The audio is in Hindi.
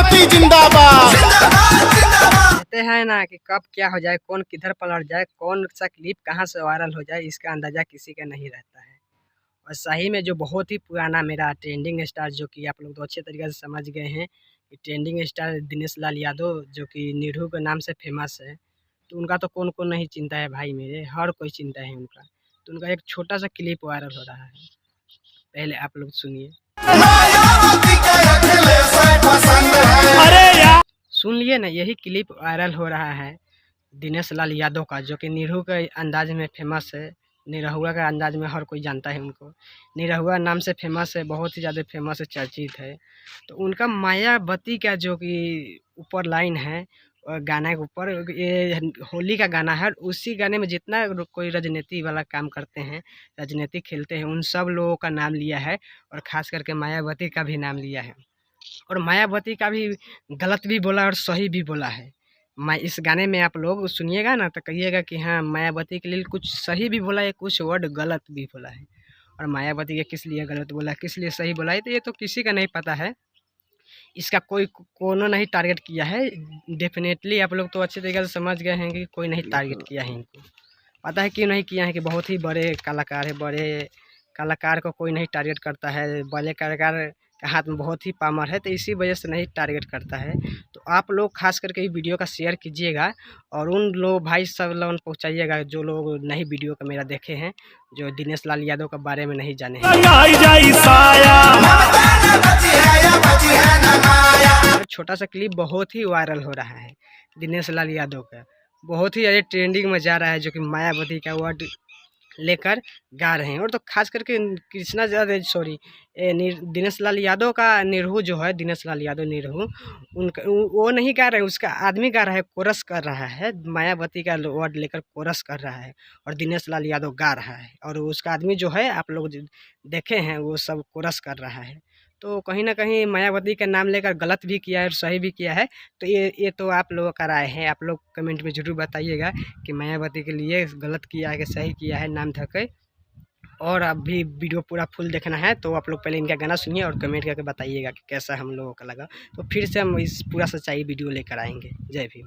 मायावती जिंदाबाद। कहते हैं ना कि कब क्या हो जाए, कौन किधर पलट जाए, कौन सा क्लिप कहाँ से वायरल हो जाए, इसका अंदाजा किसी का नहीं रहता है। और सही में जो बहुत ही पुराना मेरा ट्रेंडिंग स्टार, जो कि आप लोग तो अच्छे तरीके से समझ गए हैं कि ट्रेंडिंग स्टार दिनेश लाल यादव, जो कि निरहू के नाम से फेमस है। तो उनका तो कौन कौन नहीं चिंता है भाई मेरे, हर कोई चिंता है उनका। तो उनका एक छोटा सा क्लिप वायरल हो रहा है, पहले आप लोग सुनिए। अरे यार सुन लिए ना, यही क्लिप वायरल हो रहा है दिनेश लाल यादव का, जो कि निरहू के अंदाज में फेमस है। निरहुआ का अंदाज में हर कोई जानता है उनको। निरहुआ नाम से फेमस है, बहुत ही ज़्यादा फेमस है, चर्चित है। तो उनका मायावती का जो कि ऊपर लाइन है गाना के ऊपर, ये होली का गाना है। उसी गाने में जितना कोई राजनीति वाला काम करते हैं, राजनीति खेलते हैं, उन सब लोगों का नाम लिया है, और ख़ास करके मायावती का भी नाम लिया है। और मायावती का भी गलत भी बोला और सही भी बोला है। मैं इस गाने में आप लोग सुनिएगा ना तो कहिएगा कि हाँ, मायावती के लिए कुछ सही भी बोला है, कुछ वर्ड गलत भी बोला है। और मायावती के किस लिए गलत बोला है, किस लिए सही बोला है, तो ये तो किसी का नहीं पता है। इसका कोई कोनो नहीं टारगेट किया है। डेफिनेटली आप लोग तो अच्छे तरीके से समझ गए हैं कि कोई नहीं टारगेट किया है इनको। पता है क्यों नहीं किया है, कि बहुत ही बड़े कलाकार है, बड़े कलाकार को कोई नहीं टारगेट करता है। बड़े कलाकार के हाथ में बहुत ही पावर है, तो इसी वजह से नहीं टारगेट करता है। तो आप लोग खास करके ये वीडियो का शेयर कीजिएगा, और उन लोग भाई सब लोग पहुँचाइएगा जो लोग नहीं वीडियो का मेरा देखे हैं, जो दिनेश लाल यादव के बारे में नहीं जाने हैं। छोटा सा क्लिप बहुत ही वायरल हो रहा है दिनेश लाल यादव का, बहुत ही ज़्यादा ट्रेंडिंग में जा रहा है, जो कि मायावती का वर्ड लेकर गा रहे हैं। और तो खास करके कृष्णा सॉरी दिनेश लाल यादव का निरहू जो है, दिनेश लाल यादव निरहू, उनका वो नहीं गा रहे, उसका आदमी गा रहा है, कोरस कर रहा है। मायावती का वर्ड लेकर कोरस कर रहा है, और दिनेश लाल यादव गा रहा है, और उसका आदमी जो है आप लोग देखे हैं, वो सब कोरस कर रहा है। तो कहीं ना कहीं मायावती का नाम लेकर गलत भी किया है और सही भी किया है। तो ये तो आप लोगों का राय है, आप लोग कमेंट में ज़रूर बताइएगा कि मायावती के लिए गलत किया है कि सही किया है नाम धके। और अभी वीडियो पूरा फुल देखना है तो आप लोग पहले इनका गाना सुनिए और कमेंट करके बताइएगा कि कैसा हम लोगों का लगा। तो फिर से हम इस पूरा सच्चाई वीडियो लेकर आएंगे। जय भीम।